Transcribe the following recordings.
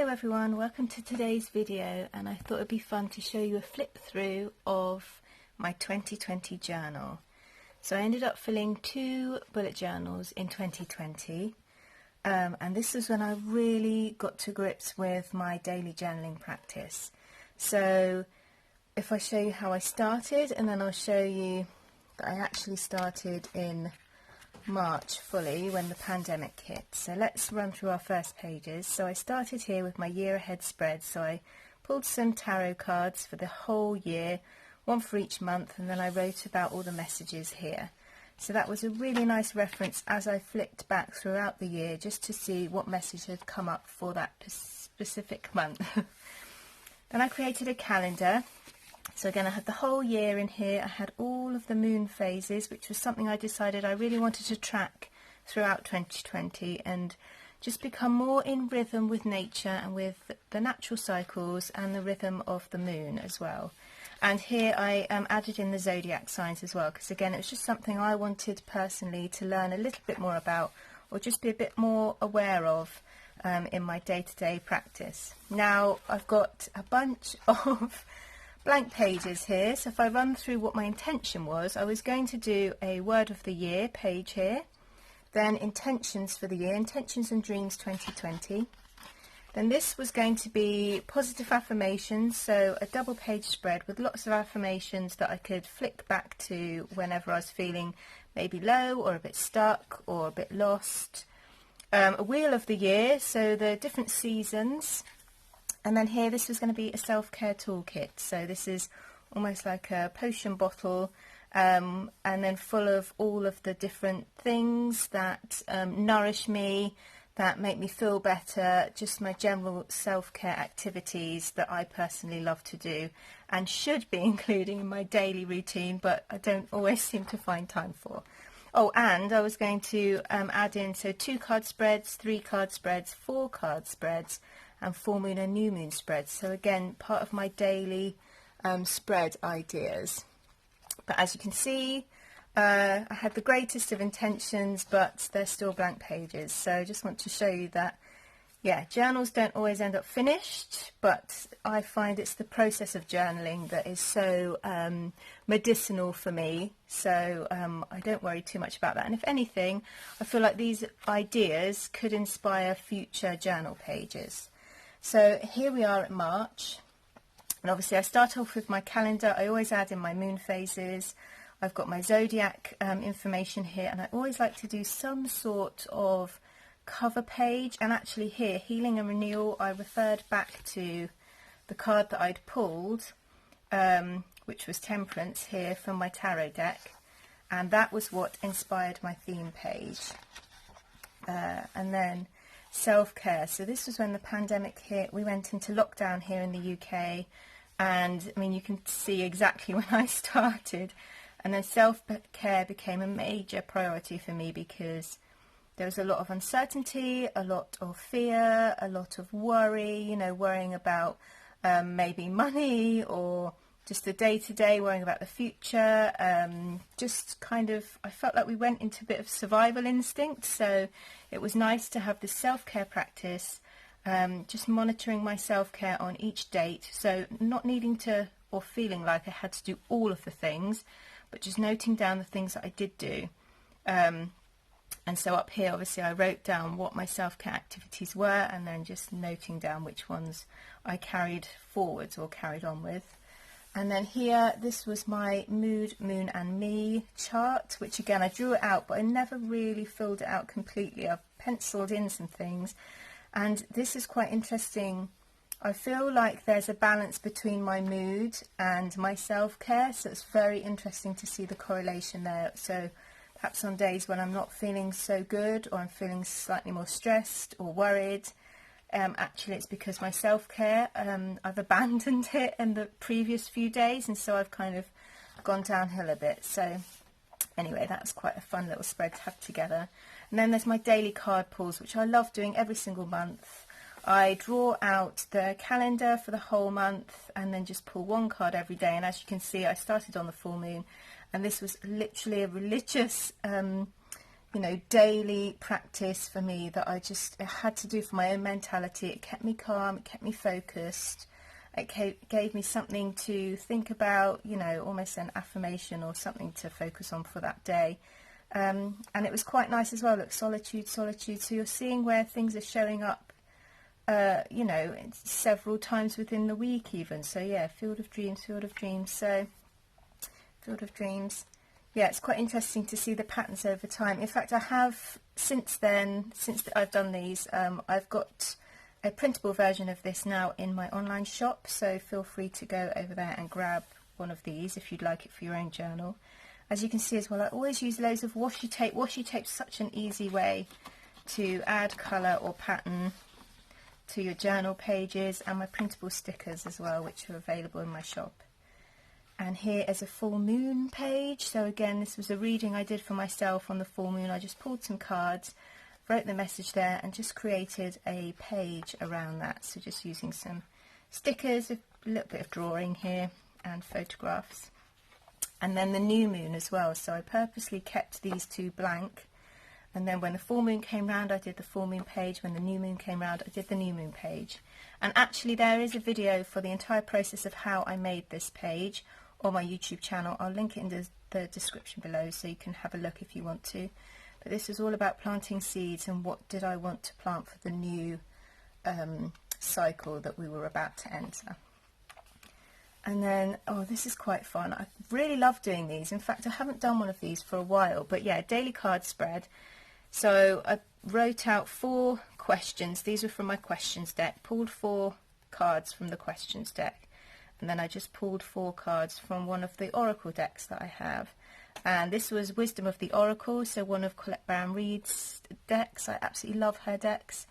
Hello everyone, welcome to today's video, and I thought it'd be fun to show you a flip through of my 2020 journal. So I ended up filling 2 bullet journals in 2020, and this is when I really got to grips with my daily journaling practice. So if I show you how I started, and then I'll show you that I actually started in March fully when the pandemic hit. So let's run through our first pages. So I started here with my year ahead spread. So I pulled some tarot cards for the whole year, one for each month, and then I wrote about all the messages here. So that was a really nice reference as I flicked back throughout the year just to see what message had come up for that specific month. Then I created a calendar. So again, I had the whole year in here. I had all of the moon phases, which was something I decided I really wanted to track throughout 2020 and just become more in rhythm with nature and with the natural cycles and the rhythm of the moon as well. And here I added in the zodiac signs as well, because again, it was just something I wanted personally to learn a little bit more about, or just be a bit more aware of in my day-to-day practice. Now I've got a bunch of blank pages here, so if I run through what my intention was, I was going to do a word of the year page here, then intentions for the year, intentions and dreams 2020. Then this was going to be positive affirmations, so a double page spread with lots of affirmations that I could flick back to whenever I was feeling maybe low or a bit stuck or a bit lost. A wheel of the year, so the different seasons. And then here, this was going to be a self-care toolkit. So this is almost like a potion bottle, and then full of all of the different things that nourish me, that make me feel better, just my general self-care activities that I personally love to do and should be including in my daily routine, but I don't always seem to find time for. Oh, and I was going to add in, so 2 card spreads, 3 card spreads, 4 card spreads, and full moon and new moon spreads. So again, part of my daily spread ideas. But as you can see, I had the greatest of intentions, but they're still blank pages. So I just want to show you that, yeah, journals don't always end up finished, but I find it's the process of journaling that is so medicinal for me. So I don't worry too much about that. And if anything, I feel like these ideas could inspire future journal pages. So here we are at March, and obviously I start off with my calendar. I always add in my moon phases. I've got my zodiac information here, and I always like to do some sort of cover page. And actually here, Healing and Renewal, I referred back to the card that I'd pulled, which was Temperance here from my tarot deck, and that was what inspired my theme page. And then self-care. So this was when the pandemic hit. We went into lockdown here in the UK, and I mean, you can see exactly when I started. And then self-care became a major priority for me because there was a lot of uncertainty, a lot of fear, a lot of worry, you know, worrying about maybe money or just the day-to-day, worrying about the future. Just kind of, I felt like we went into a bit of survival instinct, so it was nice to have this self-care practice, just monitoring my self-care on each date, so not needing to or feeling like I had to do all of the things, but just noting down the things that I did do. And so up here, obviously, I wrote down what my self-care activities were, and then just noting down which ones I carried forwards or carried on with. And then here, this was my mood, moon and me chart, which again, I drew it out, but I never really filled it out completely. I've penciled in some things, and this is quite interesting. I feel like there's a balance between my mood and my self-care, so it's very interesting to see the correlation there. So perhaps on days when I'm not feeling so good, or I'm feeling slightly more stressed or worried, actually it's because my self-care, I've abandoned it in the previous few days, and so I've kind of gone downhill a bit. So anyway, that's quite a fun little spread to have together. And then there's my daily card pulls, which I love doing every single month. I draw out the calendar for the whole month and then just pull 1 card every day. And as you can see, I started on the full moon, and this was literally a religious you know, daily practice for me that I had to do for my own mentality. It kept me calm, it kept me focused, it gave me something to think about, you know, almost an affirmation or something to focus on for that day. And it was quite nice as well. Look, solitude, solitude. So you're seeing where things are showing up, you know, several times within the week even. So yeah, field of dreams, field of dreams. So field of dreams. Yeah, it's quite interesting to see the patterns over time. In fact, I have since I've done these, I've got a printable version of this now in my online shop. So feel free to go over there and grab one of these if you'd like it for your own journal. As you can see as well, I always use loads of washi tape. Washi tape's such an easy way to add colour or pattern to your journal pages, and my printable stickers as well, which are available in my shop. And here is a full moon page. So again, this was a reading I did for myself on the full moon. I just pulled some cards, wrote the message there, and just created a page around that. So just using some stickers, a little bit of drawing here, and photographs. And then the new moon as well. So I purposely kept these two blank. And then when the full moon came round, I did the full moon page. When the new moon came round, I did the new moon page. And actually there is a video for the entire process of how I made this page on my YouTube channel. I'll link it in the description below so you can have a look if you want to. But this is all about planting seeds and what did I want to plant for the new cycle that we were about to enter. And then, oh, this is quite fun. I really love doing these. In fact, I haven't done one of these for a while, but yeah, daily card spread. So I wrote out 4 questions. These were from my questions deck. Pulled 4 cards from the questions deck. And then I just pulled 4 cards from one of the oracle decks that I have. And this was Wisdom of the Oracle, so one of Colette Baron-Reid's decks. I absolutely love her decks.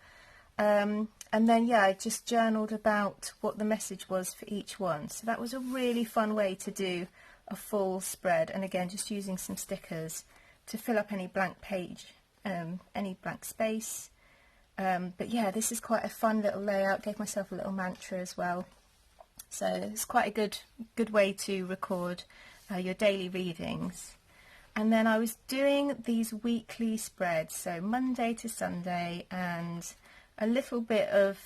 And then, yeah, I just journaled about what the message was for each one. So that was a really fun way to do a full spread. And again, just using some stickers to fill up any blank page, any blank space. But yeah, this is quite a fun little layout. Gave myself a little mantra as well. So it's quite a good way to record your daily readings. And then I was doing these weekly spreads, so Monday to Sunday, and a little bit of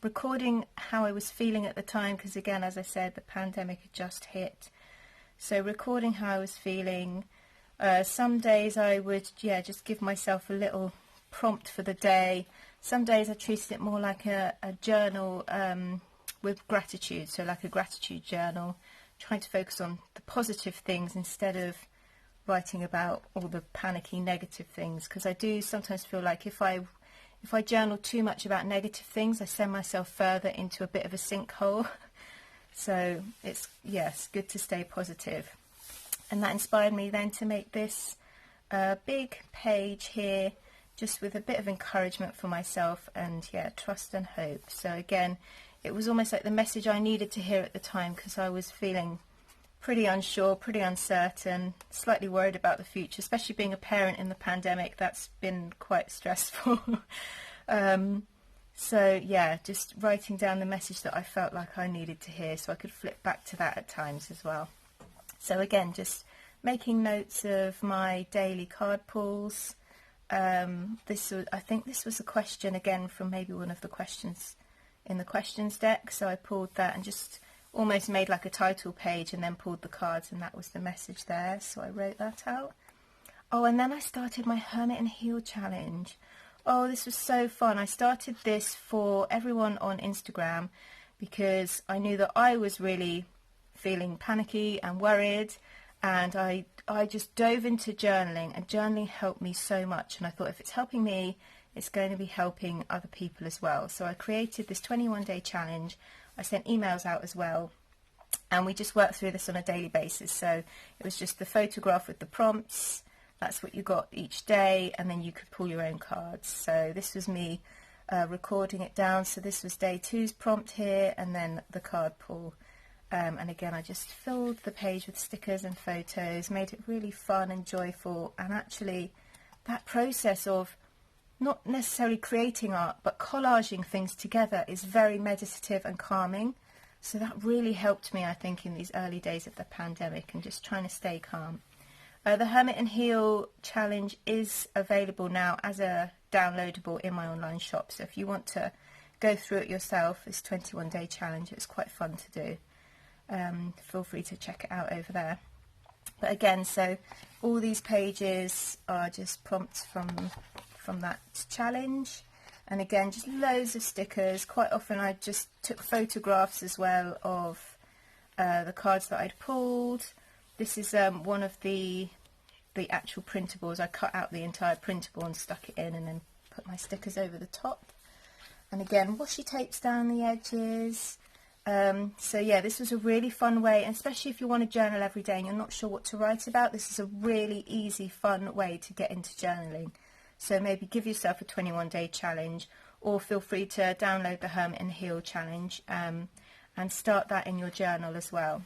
recording how I was feeling at the time, because again, as I said, the pandemic had just hit. So recording how I was feeling. Some days I would, yeah, just give myself a little prompt for the day. Some days I treated it more like a journal with gratitude, so like a gratitude journal, trying to focus on the positive things instead of writing about all the panicky negative things, because I do sometimes feel like if I journal too much about negative things, I send myself further into a bit of a sinkhole. So it's, yes, good to stay positive. And that inspired me then to make this big page here, just with a bit of encouragement for myself and, yeah, trust and hope. So again, it was almost like the message I needed to hear at the time, because I was feeling pretty unsure, pretty uncertain, slightly worried about the future, especially being a parent in the pandemic. That's been quite stressful. So yeah, just writing down the message that I felt like I needed to hear, so I could flip back to that at times as well. So again, just making notes of my daily card pulls. I think this was a question again from maybe one of the questions in the questions deck, so I pulled that and just almost made like a title page and then pulled the cards, and that was the message there, so I wrote that out. Oh, and then I started my Hermit and Heal challenge. Oh, this was so fun. I started this for everyone on Instagram because I knew that I was really feeling panicky and worried, and I just dove into journaling, and journaling helped me so much, and I thought if it's helping me, it's going to be helping other people as well. So I created this 21-day challenge. I sent emails out as well, and we just worked through this on a daily basis. So it was just the photograph with the prompts. That's what you got each day, and then you could pull your own cards. So this was me recording it down. So this was day 2's prompt here, and then the card pull. And again, I just filled the page with stickers and photos, made it really fun and joyful. And actually, that process of not necessarily creating art, but collaging things together is very meditative and calming. So that really helped me, I think, in these early days of the pandemic and just trying to stay calm. The Hermit and Heal challenge is available now as a downloadable in my online shop. So if you want to go through it yourself, this 21-day challenge, it's quite fun to do. Feel free to check it out over there. But again, so all these pages are just prompts from that challenge. And again, just loads of stickers. Quite often I just took photographs as well of the cards that I'd pulled. This is one of the actual printables. I cut out the entire printable and stuck it in and then put my stickers over the top. And again, washi tapes down the edges. So yeah, this was a really fun way, and especially if you want to journal every day and you're not sure what to write about, this is a really easy, fun way to get into journaling. So maybe give yourself a 21-day challenge, or feel free to download the Hermit and Heal challenge and start that in your journal as well.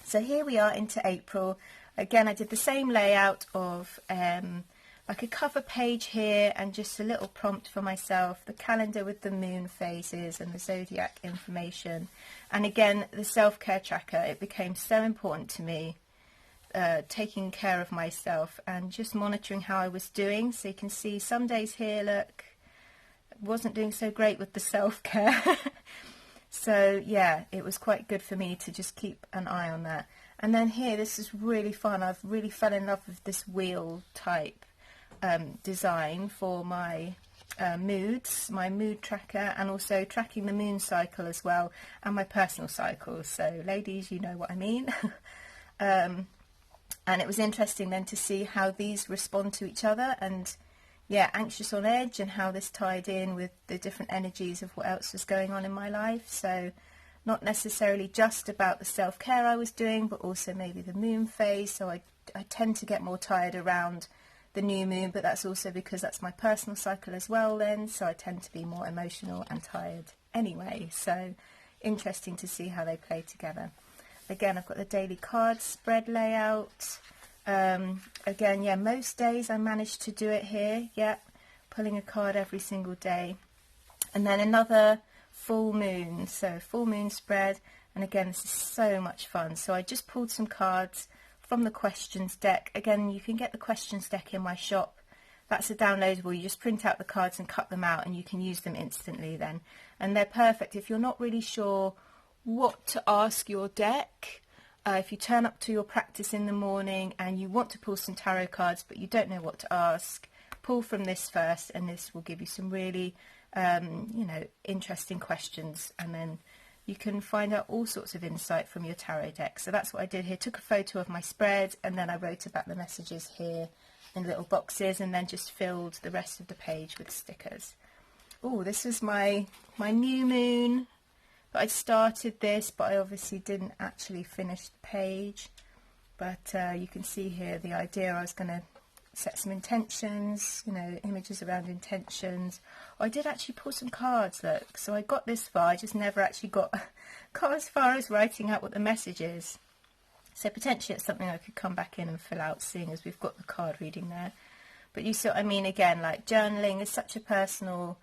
So here we are into April. Again, I did the same layout of like a cover page here and just a little prompt for myself, the calendar with the moon phases and the zodiac information. And again, the self-care tracker, it became so important to me, taking care of myself and just monitoring how I was doing. So you can see some days here, look, wasn't doing so great with the self-care. So yeah, it was quite good for me to just keep an eye on that. And then here, this is really fun. I've really fell in love with this wheel type design for my moods, my mood tracker, and also tracking the moon cycle as well, and my personal cycles. So ladies, you know what I mean. And it was interesting then to see how these respond to each other, and yeah, anxious on edge, and how this tied in with the different energies of what else was going on in my life. So not necessarily just about the self-care I was doing, but also maybe the moon phase. So I tend to get more tired around the new moon, but that's also because that's my personal cycle as well then, so I tend to be more emotional and tired anyway. So interesting to see how they play together. Again, I've got the daily card spread layout. Again, yeah, most days I managed to do it here, yeah, pulling a card every single day. And then another full moon, so full moon spread, and again, this is so much fun. So I just pulled some cards from the questions deck. Again, you can get the questions deck in my shop. That's a downloadable. You just print out the cards and cut them out, and you can use them instantly then. And they're perfect if you're not really sure what to ask your deck. If you turn up to your practice in the morning and you want to pull some tarot cards but you don't know what to ask, pull from this first, and this will give you some really you know, interesting questions, and then you can find out all sorts of insight from your tarot deck. So that's what I did here. Took a photo of my spread, and then I wrote about the messages here in little boxes, and then just filled the rest of the page with stickers. Oh, this was my new moon. But I started this, but I obviously didn't actually finish the page. But you can see here the idea. I was going to set some intentions, you know, images around intentions. I did actually pull some cards, look. So I got this far, I just never actually got as far as writing out what the message is. So potentially it's something I could come back in and fill out, seeing as we've got the card reading there. But you see what I mean, again, like journaling is such a personal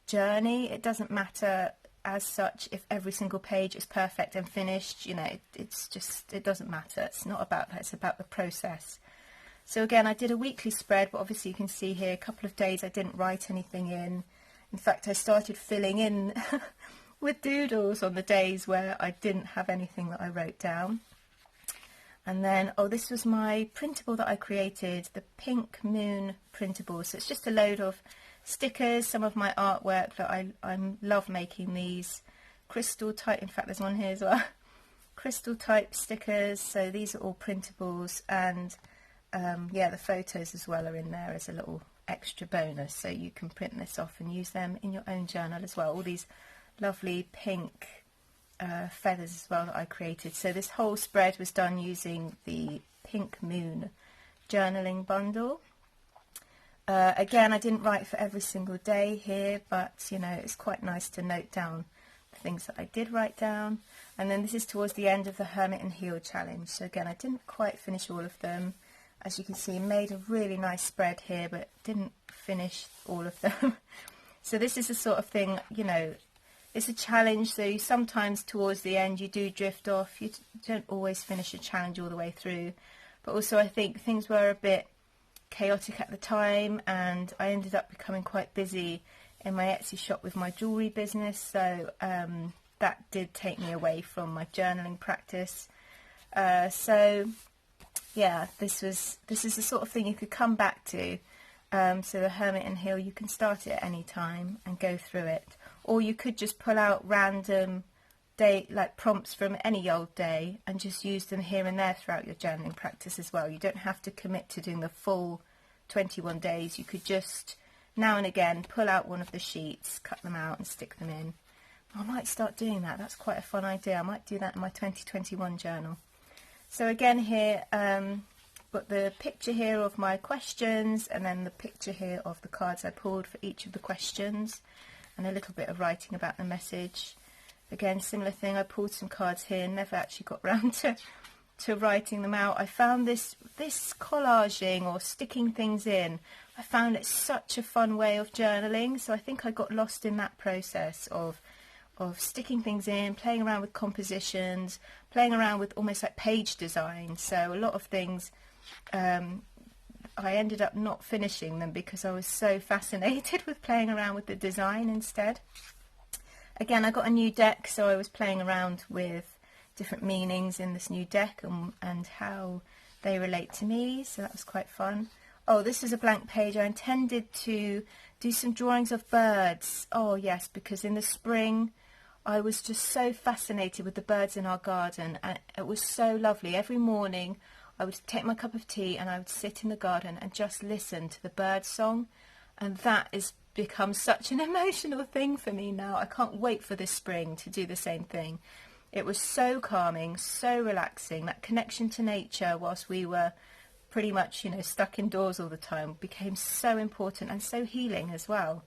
journey. It doesn't matter as such if every single page is perfect and finished, you know, it's just, it doesn't matter. It's not about that, it's about the process. So again, I did a weekly spread, but obviously you can see here a couple of days I didn't write anything in. In fact, I started filling in with doodles on the days where I didn't have anything that I wrote down. And then, oh, this was my printable that I created, the Pink Moon printable. So it's just a load of stickers, some of my artwork that I love making these crystal type, in fact there's one here as well, crystal type stickers. So these are all printables, and yeah, the photos as well are in there as a little extra bonus, so you can print this off and use them in your own journal as well. All these lovely pink feathers as well that I created. So this whole spread was done using the Pink Moon journaling bundle. Again, I didn't write for every single day here, but you know, it's quite nice to note down the things that I did write down. And then this is towards the end of the Hermit and Heal challenge. So again, I didn't quite finish all of them. As you can see, made a really nice spread here, but didn't finish all of them. So this is the sort of thing, you know, it's a challenge, so you sometimes towards the end you do drift off. You don't always finish a challenge all the way through. but also I think things were a bit chaotic at the time, and I ended up becoming quite busy in my Etsy shop with my jewellery business, so that did take me away from my journaling practice. So yeah, this is the sort of thing you could come back to. So the Hermit and Heel, you can start it at any time and go through it, or you could just pull out random day prompts from any old day and just use them here and there throughout your journaling practice as well. You don't have to commit to doing the full 21 days. You could just now and again pull out one of the sheets, cut them out and stick them in. I might start doing that. That's quite a fun idea. I might do that in my 2021 journal. So again here, got the picture here of my questions, and then the picture here of the cards I pulled for each of the questions, and a little bit of writing about the message. Again, similar thing, I pulled some cards here, never actually got round to writing them out. I found this collaging or sticking things in, I found it such a fun way of journaling, so I think I got lost in that process of sticking things in, playing around with compositions, playing around with almost like page design. So a lot of things, I ended up not finishing them because I was so fascinated with playing around with the design instead. Again, I got a new deck, so I was playing around with different meanings in this new deck and how they relate to me, so that was quite fun. Oh, this is a blank page. I intended to do some drawings of birds. Oh yes, because in the spring I was just so fascinated with the birds in our garden, and it was so lovely. Every morning I would take my cup of tea and I would sit in the garden and just listen to the bird song, and that has become such an emotional thing for me now. I can't wait for this spring to do the same thing. It was so calming, so relaxing. That connection to nature whilst we were pretty much, stuck indoors all the time became so important and so healing as well.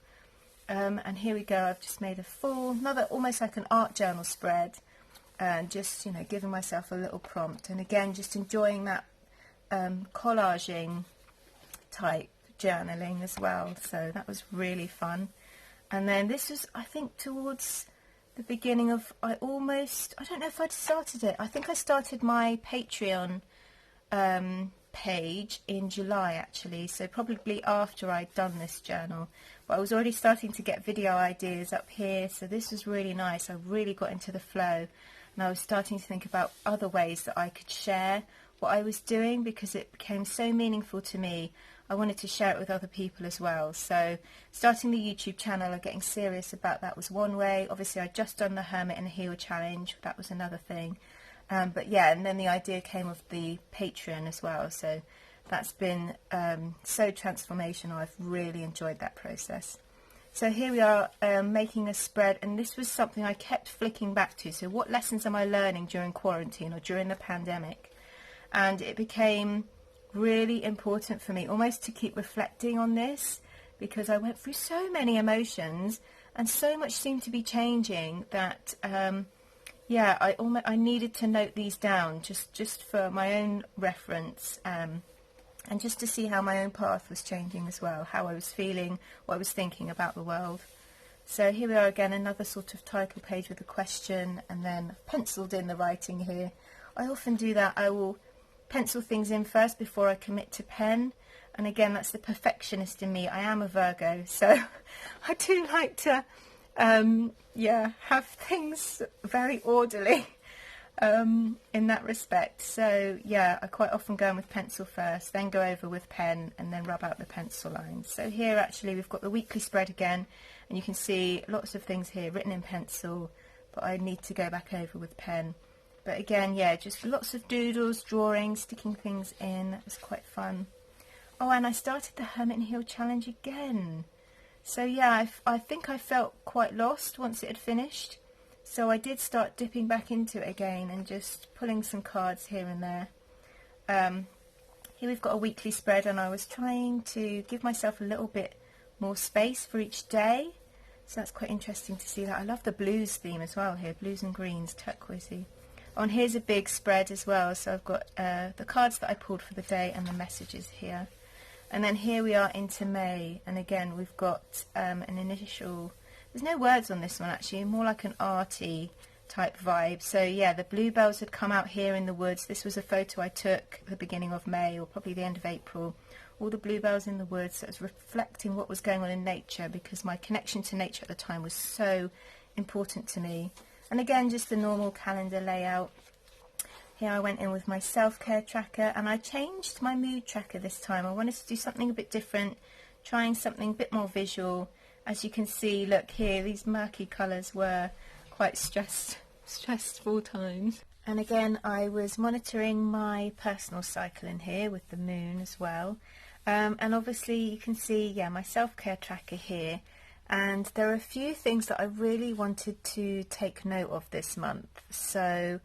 And here we go, I've just made a full, another almost like an art journal spread, and just, giving myself a little prompt. And again, just enjoying that collaging type journaling as well. So that was really fun. And then this was, I think, towards the beginning of, I don't know if I'd started it. I think I started my Patreon page in July actually, so probably after I'd done this journal, but I was already starting to get video ideas up here, so this was really nice. I really got into the flow, and I was starting to think about other ways that I could share what I was doing, because it became so meaningful to me. I wanted to share it with other people as well. So starting the YouTube channel and getting serious about that was one way. Obviously I'd just done the Hermit and Heel challenge, that was another thing. But yeah, and then the idea came of the Patreon as well, so that's been so transformational. I've really enjoyed that process. So here we are, making a spread, and this was something I kept flicking back to. So what lessons am I learning during quarantine or during the pandemic? And it became really important for me almost to keep reflecting on this, because I went through so many emotions and so much seemed to be changing that yeah, I needed to note these down just for my own reference, and just to see how my own path was changing as well, how I was feeling, what I was thinking about the world. So here we are again, another sort of title page with a question, and then penciled in the writing here. I often do that. I will pencil things in first before I commit to pen, and again, that's the perfectionist in me. I am a Virgo, so I do like to yeah, have things very orderly in that respect. So yeah, I quite often go in with pencil first, then go over with pen, and then rub out the pencil lines. So here actually we've got the weekly spread again, and you can see lots of things here written in pencil, but I need to go back over with pen. But again, yeah, just lots of doodles, drawings, sticking things in. That was quite fun. Oh, and I started the Hermit and Heel challenge again. So yeah, I think I felt quite lost once it had finished, so I did start dipping back into it again and just pulling some cards here and there. Here we've got a weekly spread, and I was trying to give myself a little bit more space for each day, so that's quite interesting to see that. I love the blues theme as well here, blues and greens, turquoisey. Oh, and here's a big spread as well, so I've got the cards that I pulled for the day and the messages here. And then here we are into May, and again we've got an initial, there's no words on this one actually, more like an arty type vibe. So yeah, the bluebells had come out here in the woods. This was a photo I took at the beginning of May, or probably the end of April. All the bluebells in the woods. So it was reflecting what was going on in nature, because my connection to nature at the time was so important to me. And again, just the normal calendar layout. Here I went in with my self-care tracker, and I changed my mood tracker this time. I wanted to do something a bit different, trying something a bit more visual. As you can see, look here, these murky colours were quite stressful times. And again, I was monitoring my personal cycle in here with the moon as well. And obviously you can see, yeah, my self-care tracker here. And there are a few things that I really wanted to take note of this month. So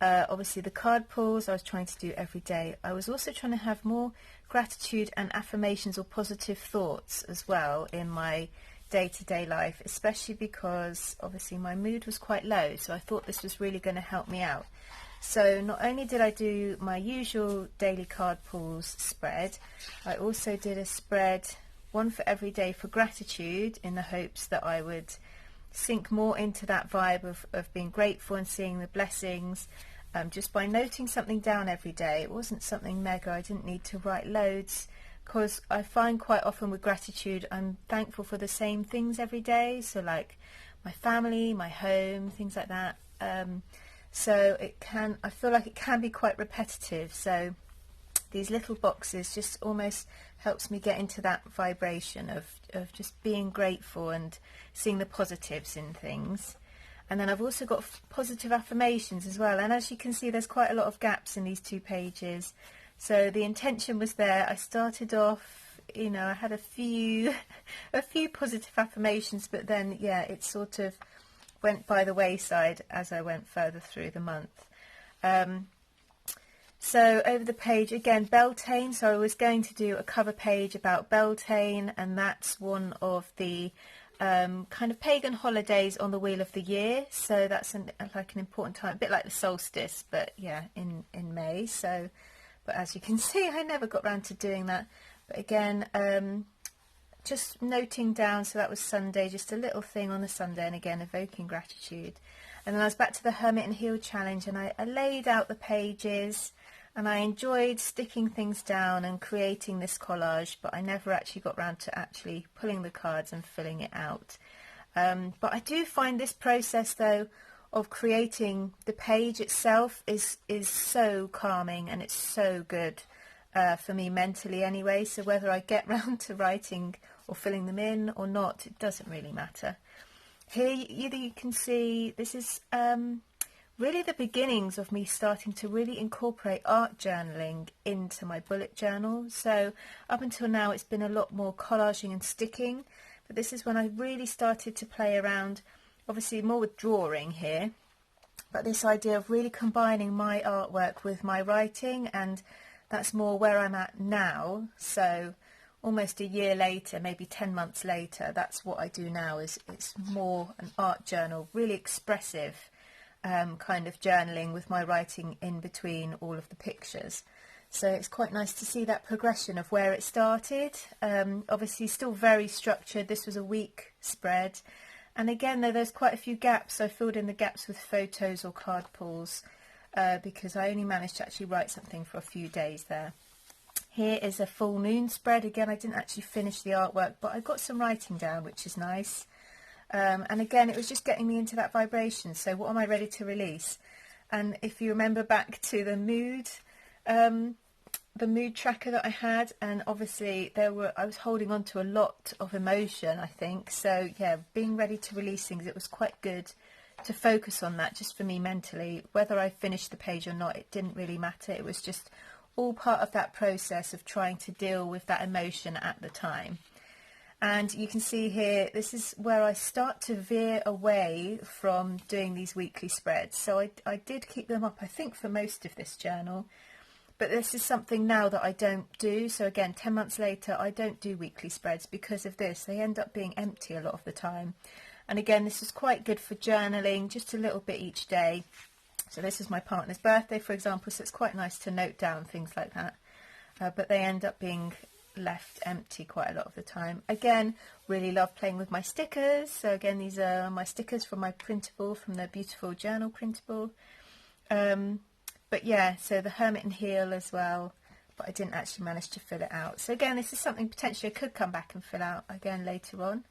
obviously the card pulls I was trying to do every day. I was also trying to have more gratitude and affirmations or positive thoughts as well in my day-to-day life, especially because obviously my mood was quite low, so I thought this was really going to help me out. So not only did I do my usual daily card pulls spread, I also did a spread, one for every day for gratitude, in the hopes that I would sink more into that vibe of being grateful and seeing the blessings, just by noting something down every day. It wasn't something mega, I didn't need to write loads, because I find quite often with gratitude I'm thankful for the same things every day, so like my family, my home, things like that. So I feel like it can be quite repetitive, so these little boxes just almost helps me get into that vibration of just being grateful and seeing the positives in things. And then I've also got positive affirmations as well, and as you can see there's quite a lot of gaps in these 2 pages. So the intention was there. I started off, you know, I had a few positive affirmations, but then yeah, it sort of went by the wayside as I went further through the month. So over the page again, Beltane. So I was going to do a cover page about Beltane, and that's one of the kind of pagan holidays on the wheel of the year. So that's like an important time, a bit like the solstice, but yeah, in May. So, but as you can see, I never got round to doing that. But again, just noting down, so that was Sunday, just a little thing on the Sunday, and again evoking gratitude. And then I was back to the Hermit and Heal challenge, and I laid out the pages, and I enjoyed sticking things down and creating this collage, but I never actually got round to actually pulling the cards and filling it out. But I do find this process though of creating the page itself is so calming, and it's so good for me mentally anyway. So whether I get round to writing or filling them in or not, it doesn't really matter. Here you can see this is really the beginnings of me starting to really incorporate art journaling into my bullet journal. So up until now it's been a lot more collaging and sticking, but this is when I really started to play around, obviously more with drawing here, but this idea of really combining my artwork with my writing, and that's more where I'm at now. So almost a year later, maybe 10 months later, that's what I do now. Is it's more an art journal, really expressive kind of journaling with my writing in between all of the pictures. So it's quite nice to see that progression of where it started. Obviously still very structured. This was a week spread, and again though there's quite a few gaps. I filled in the gaps with photos or card pulls because I only managed to actually write something for a few days there. Here is a full moon spread. Again, I didn't actually finish the artwork, but I got some writing down, which is nice. And again, it was just getting me into that vibration. So what am I ready to release? And if you remember back to the mood tracker that I had, and obviously I was holding on to a lot of emotion, I think. So yeah, being ready to release things, it was quite good to focus on that just for me mentally. Whether I finished the page or not, it didn't really matter. It was just all part of that process of trying to deal with that emotion at the time. And you can see here, this is where I start to veer away from doing these weekly spreads. So I did keep them up, I think, for most of this journal. But this is something now that I don't do. So again, 10 months later, I don't do weekly spreads because of this. They end up being empty a lot of the time. And again, this is quite good for journaling, just a little bit each day. So this is my partner's birthday, for example, so it's quite nice to note down things like that. But they end up being left empty quite a lot of the time. Again, really love playing with my stickers. So again, these are my stickers from my Printable, from the beautiful journal Printable. But yeah, so the Hermit and Heel as well, but I didn't actually manage to fill it out. So again, this is something potentially I could come back and fill out again later on.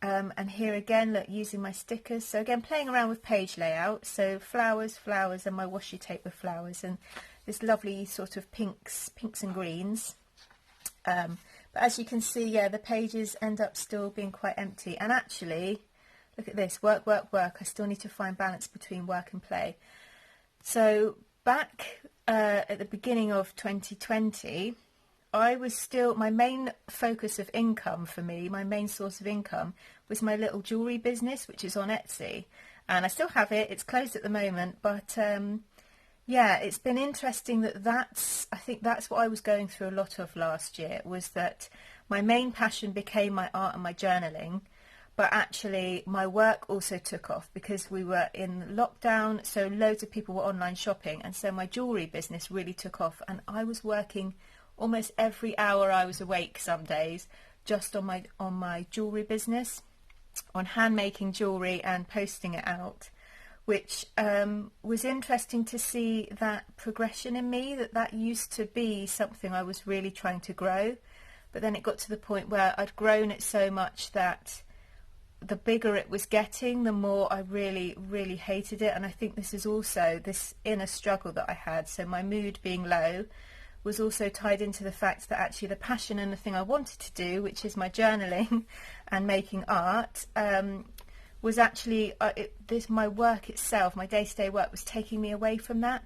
And here again, look, using my stickers. So again, playing around with page layout. So flowers, flowers, and my washi tape with flowers, and this lovely sort of pinks and greens. But as you can see, yeah, the pages end up still being quite empty. And actually, look at this, work, work, work. I still need to find balance between work and play. So back at the beginning of 2020, I was still, my main focus of income for me, my main source of income was my little jewellery business, which is on Etsy. And I still have it, it's closed at the moment, but yeah, it's been interesting I think that's what I was going through a lot of last year, was that my main passion became my art and my journaling, but actually my work also took off because we were in lockdown, so loads of people were online shopping, and so my jewellery business really took off, and I was working almost every hour I was awake some days just on my jewellery business, on hand making jewellery and posting it out, which was interesting to see that progression in me, that used to be something I was really trying to grow, but then it got to the point where I'd grown it so much that the bigger it was getting, the more I really, really hated it. And I think this is also this inner struggle that I had. So my mood being low was also tied into the fact that actually the passion and the thing I wanted to do, which is my journaling and making art, was actually my work itself, my day-to-day work, was taking me away from that.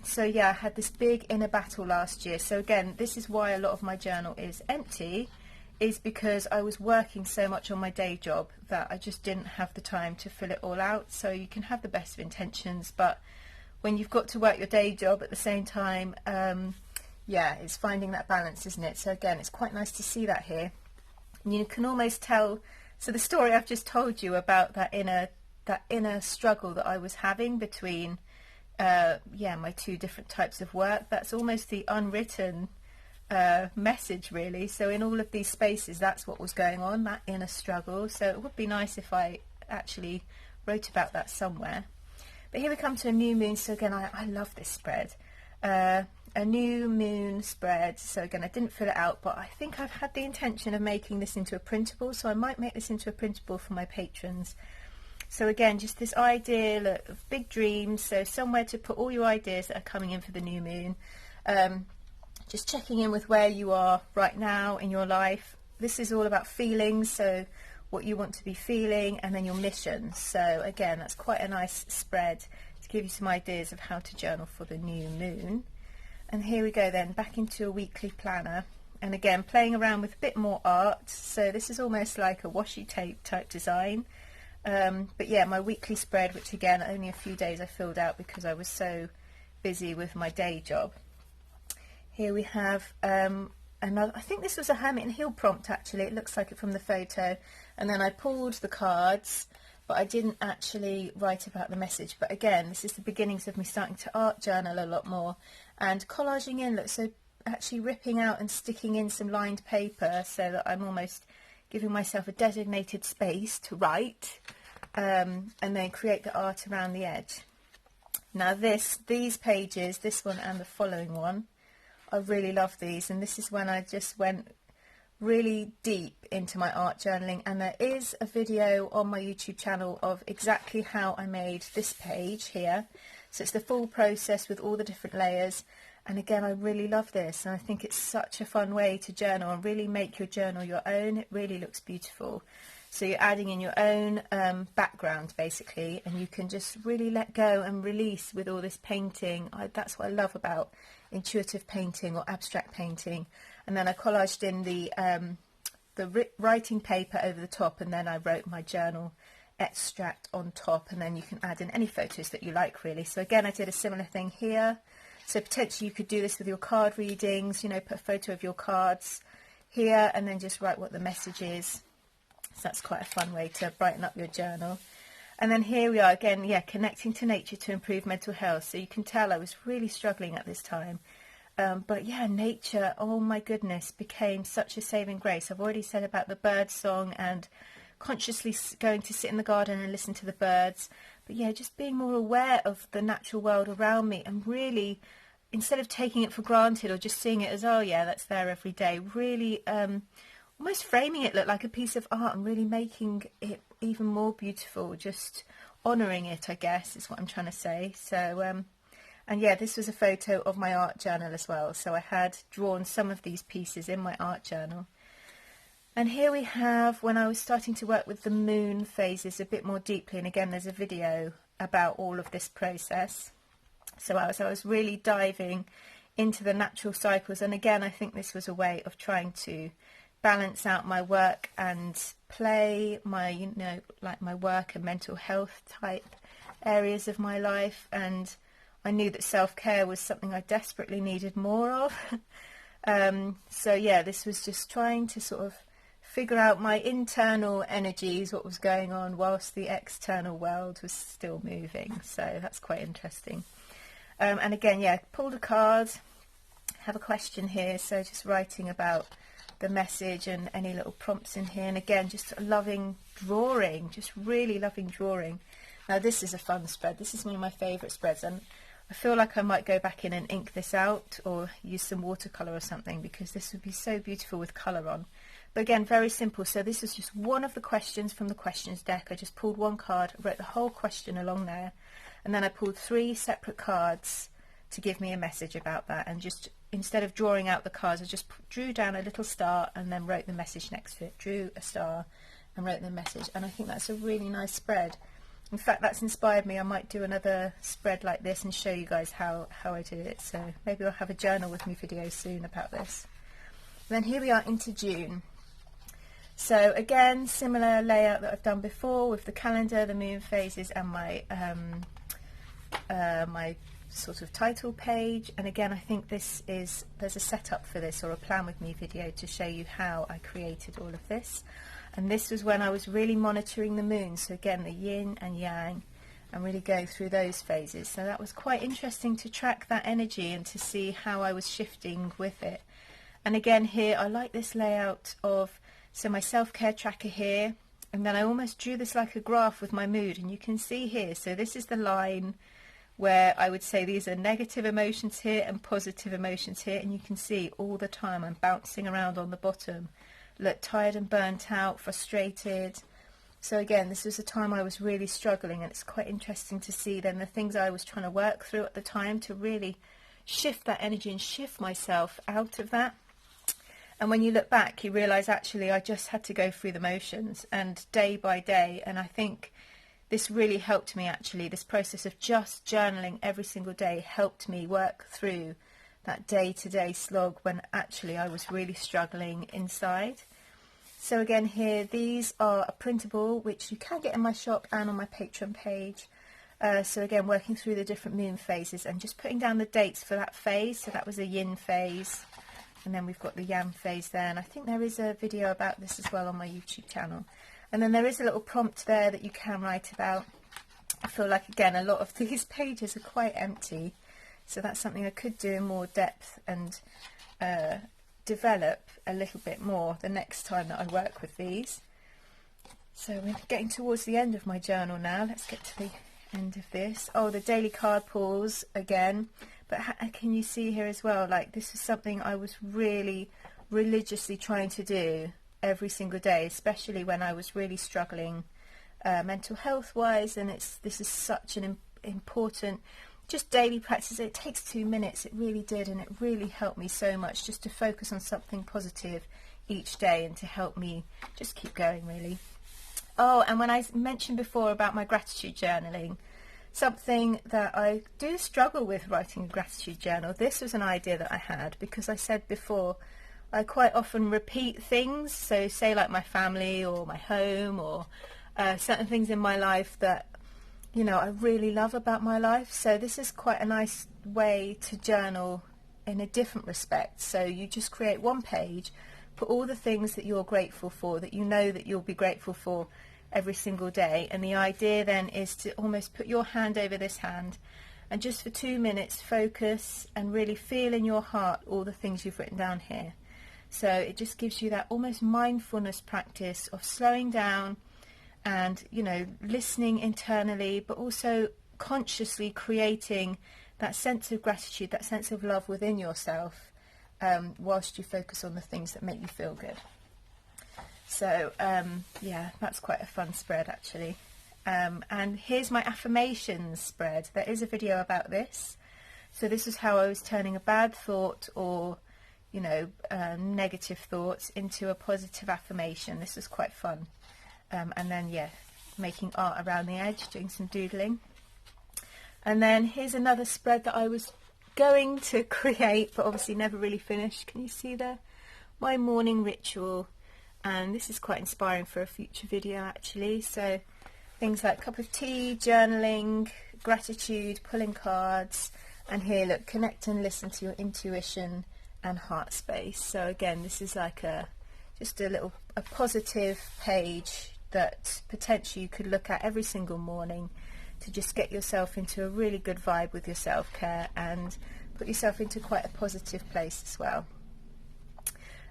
So yeah, I had this big inner battle last year. So again, this is why a lot of my journal is empty, is because I was working so much on my day job that I just didn't have the time to fill it all out. So you can have the best of intentions, but when you've got to work your day job at the same time, yeah, it's finding that balance, isn't it? So again, it's quite nice to see that here. And you can almost tell, so the story I've just told you about that inner struggle that I was having between, yeah, my two different types of work, that's almost the unwritten message, really. So in all of these spaces, that's what was going on, that inner struggle. So it would be nice if I actually wrote about that somewhere. But here we come to a new moon. So again, I love this spread. A new moon spread. So again, I didn't fill it out, but I think I've had the intention of making this into a printable. So I might make this into a printable for my patrons. So again, just this idea of big dreams. So somewhere to put all your ideas that are coming in for the new moon. Just checking in with where you are right now in your life. This is all about feelings. So what you want to be feeling, and then your mission. So again, that's quite a nice spread to give you some ideas of how to journal for the new moon. And here we go then, back into a weekly planner, and again playing around with a bit more art. So this is almost like a washi tape type design, but yeah, my weekly spread, which again only a few days I filled out because I was so busy with my day job. Here we have another, I think this was a Hermit and Heel prompt actually, it looks like it from the photo, and then I pulled the cards, but I didn't actually write about the message. But again, this is the beginnings of me starting to art journal a lot more, and collaging in, look, so actually ripping out and sticking in some lined paper so that I'm almost giving myself a designated space to write, and then create the art around the edge. Now these pages, this one and the following one, I really love these, and this is when I just went really deep into my art journaling, and there is a video on my YouTube channel of exactly how I made this page here. So it's the full process with all the different layers, and again I really love this, and I think it's such a fun way to journal and really make your journal your own. It really looks beautiful. So you're adding in your own background basically, and you can just really let go and release with all this painting. That's what I love about intuitive painting or abstract painting. And then I collaged in the writing paper over the top, and then I wrote my journal extract on top, and then you can add in any photos that you like, really. So again, I did a similar thing here. So potentially you could do this with your card readings, you know, put a photo of your cards here and then just write what the message is. So that's quite a fun way to brighten up your journal. And then here we are again, yeah, connecting to nature to improve mental health. So you can tell I was really struggling at this time. But yeah, nature, oh my goodness, became such a saving grace. I've already said about the bird song and consciously going to sit in the garden and listen to the birds. But yeah, just being more aware of the natural world around me, and really, instead of taking it for granted or just seeing it as, oh yeah, that's there every day, really almost framing it look like a piece of art and really making it even more beautiful, just honouring it, I guess, is what I'm trying to say. So, and yeah, this was a photo of my art journal as well. So I had drawn some of these pieces in my art journal. And here we have when I was starting to work with the moon phases a bit more deeply. And again, there's a video about all of this process. So as I was really diving into the natural cycles. And again, I think this was a way of trying to balance out my work and play, my, you know, like my work and mental health type areas of my life. And I knew that self-care was something I desperately needed more of. So yeah, this was just trying to sort of figure out my internal energies, what was going on, whilst the external world was still moving. So that's quite interesting. And again, yeah, pulled a card, have a question here. So just writing about the message and any little prompts in here. And again, just loving drawing, just really loving drawing. Now this is a fun spread. This is one of my favourite spreads, and I feel like I might go back in and ink this out or use some watercolour or something, because this would be so beautiful with colour on. But again, very simple. So this is just one of the questions from the questions deck. I just pulled one card, wrote the whole question along there, and then I pulled 3 separate cards to give me a message about that. And just instead of drawing out the cards, I just drew down a little star and then wrote the message next to it. Drew a star and wrote the message. And I think that's a really nice spread. In fact, that's inspired me. I might do another spread like this and show you guys how I do it. So maybe I'll have a journal with me video soon about this. And then here we are into June. So again, similar layout that I've done before with the calendar, the moon phases, and my my sort of title page. And again, I think there's a setup for this, or a plan with me video, to show you how I created all of this. And this was when I was really monitoring the moon. So again, the yin and yang, and really go through those phases. So that was quite interesting to track that energy and to see how I was shifting with it. And again, here I like this layout of, so my self-care tracker here, and then I almost drew this like a graph with my mood, and you can see here, so this is the line where I would say these are negative emotions here and positive emotions here, and you can see all the time I'm bouncing around on the bottom. Look, tired and burnt out, frustrated. So again, this was a time I was really struggling, and it's quite interesting to see then the things I was trying to work through at the time to really shift that energy and shift myself out of that. And when you look back, you realise actually I just had to go through the motions, and day by day. And I think this really helped me actually. This process of just journaling every single day helped me work through that day-to-day slog when actually I was really struggling inside. So again here, these are a printable, which you can get in my shop and on my Patreon page. So again, working through the different moon phases and just putting down the dates for that phase. So that was a yin phase. And then we've got the yang phase there, and I think there is a video about this as well on my YouTube channel. And then there is a little prompt there that you can write about. I feel like, again, a lot of these pages are quite empty, so that's something I could do in more depth and develop a little bit more the next time that I work with these. So we're getting towards the end of my journal now. Let's get to the end of this. Oh, the daily card pulls again. But can you see here as well, like this is something I was really religiously trying to do every single day, especially when I was really struggling mental health wise. And this is such an important just daily practice. It takes 2 minutes, it really did, and it really helped me so much just to focus on something positive each day and to help me just keep going, really. Oh, and when I mentioned before about my gratitude journaling, something that I do struggle with writing a gratitude journal. This was an idea that I had because I said before I quite often repeat things. So say like my family or my home or certain things in my life that, you know, I really love about my life. So this is quite a nice way to journal in a different respect. So you just create one page, put all the things that you're grateful for, that you know that you'll be grateful for every single day. And the idea then is to almost put your hand over this hand and just for 2 minutes focus and really feel in your heart all the things you've written down here. So it just gives you that almost mindfulness practice of slowing down and, you know, listening internally, but also consciously creating that sense of gratitude, that sense of love within yourself, whilst you focus on the things that make you feel good. So yeah, that's quite a fun spread actually. And here's my affirmations spread. There is a video about this. So this is how I was turning a bad thought or, you know, negative thoughts into a positive affirmation. This was quite fun. And then, yeah, making art around the edge, doing some doodling. And then here's another spread that I was going to create, but obviously never really finished. Can you see there? My morning ritual. And this is quite inspiring for a future video, actually. So things like cup of tea, journaling, gratitude, pulling cards. And here, look, connect and listen to your intuition and heart space. So again, this is like just a positive page that potentially you could look at every single morning to just get yourself into a really good vibe with your self-care and put yourself into quite a positive place as well.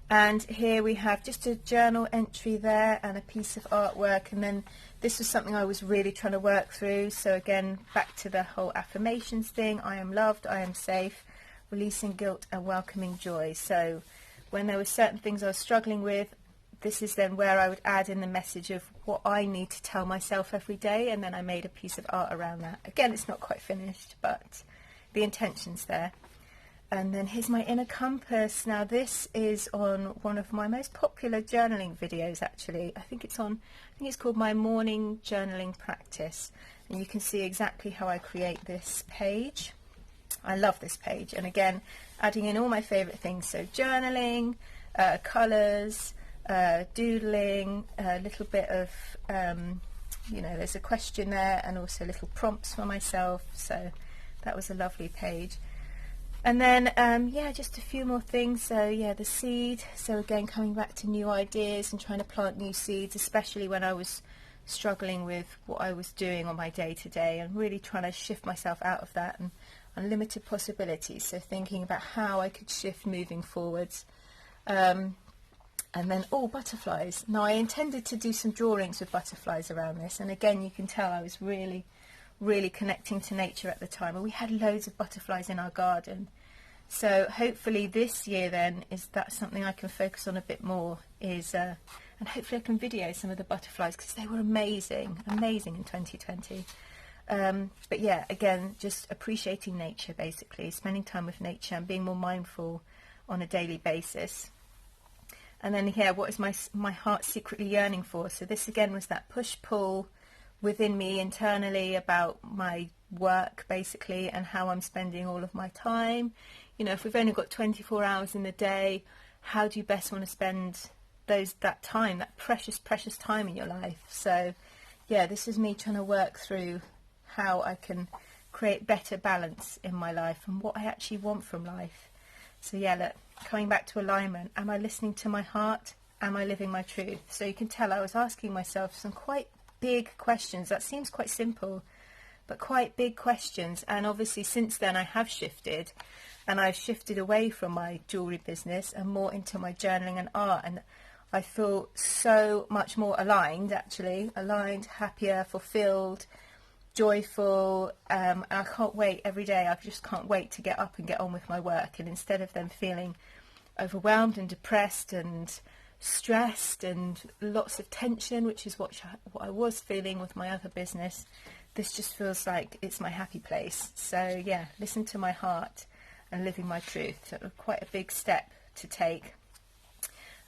And here we have just a journal entry there and a piece of artwork, and then this was something I was really trying to work through. So again, back to the whole affirmations thing. I am loved, I am safe, releasing guilt and welcoming joy. So when there were certain things I was struggling with, this is then where I would add in the message of what I need to tell myself every day, and then I made a piece of art around that. Again, it's not quite finished, but the intention's there. And then here's my inner compass. Now this is on one of my most popular journaling videos actually. I think it's called My Morning Journaling Practice. And you can see exactly how I create this page. I love this page. And again, adding in all my favourite things. So journaling, colours, doodling, a little bit of, you know, there's a question there and also little prompts for myself. So that was a lovely page. And then, yeah, just a few more things. So, yeah, the seed. So, again, coming back to new ideas and trying to plant new seeds, especially when I was struggling with what I was doing on my day-to-day and really trying to shift myself out of that and unlimited possibilities. So, thinking about how I could shift moving forwards. And then, butterflies. Now, I intended to do some drawings with butterflies around this. And, again, you can tell I was really connecting to nature at the time, and we had loads of butterflies in our garden. So hopefully this year then that's something I can focus on a bit more, and hopefully I can video some of the butterflies because they were amazing in 2020. But yeah, again, just appreciating nature, basically spending time with nature and being more mindful on a daily basis. And then here, what is my heart secretly yearning for? So this again was that push-pull within me internally about my work basically and how I'm spending all of my time. You know, if we've only got 24 hours in the day, how do you best want to spend that time, that precious time in your life? So yeah, this is me trying to work through how I can create better balance in my life and what I actually want from life. So yeah, look, coming back to alignment, am I listening to my heart? Am I living my truth? So you can tell I was asking myself some quite big questions. That seems quite simple, but quite big questions. And obviously since then I have shifted, and I've shifted away from my jewellery business and more into my journaling and art, and I feel so much more aligned, happier, fulfilled, joyful, and I can't wait every day. I just can't wait to get up and get on with my work, and instead of them feeling overwhelmed and depressed and stressed and lots of tension, which is what I was feeling with my other business, this just feels like it's my happy place. So yeah, listen to my heart and living my truth. So quite a big step to take.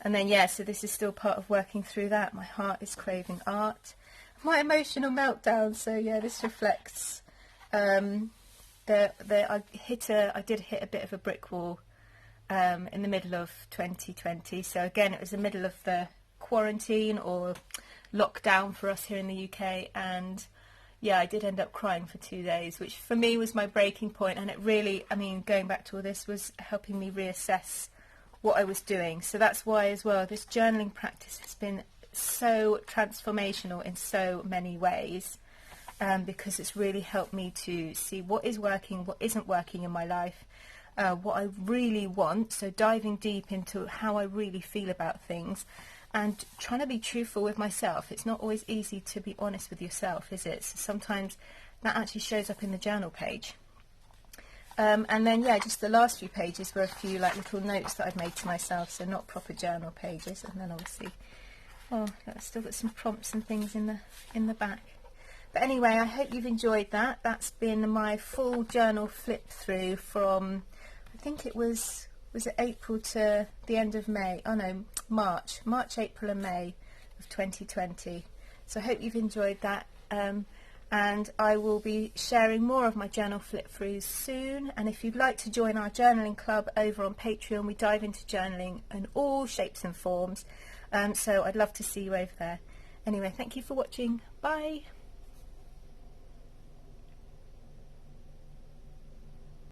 And then yeah, so this is still part of working through that. My heart is craving art. My emotional meltdown. So yeah, this reflects I did hit a bit of a brick wall in the middle of 2020. So again, it was the middle of the quarantine or lockdown for us here in the UK, and yeah, I did end up crying for 2 days, which for me was my breaking point, and it really, I mean, going back to all this was helping me reassess what I was doing. So that's why as well this journaling practice has been so transformational in so many ways. because it's really helped me to see what is working, what isn't working in my life, what I really want, so diving deep into how I really feel about things and trying to be truthful with myself. It's not always easy to be honest with yourself, is it? So sometimes that actually shows up in the journal page. And then, yeah, just the last few pages were a few like little notes that I've made to myself, so not proper journal pages. And then obviously, oh, I've still got some prompts and things in the back. But anyway, I hope you've enjoyed that. That's been my full journal flip through from, I think it was it April to the end of May? Oh no, March, April and May of 2020. So I hope you've enjoyed that. And I will be sharing more of my journal flip throughs soon. And if you'd like to join our journaling club over on Patreon, we dive into journaling in all shapes and forms. So I'd love to see you over there. Anyway, thank you for watching. Bye.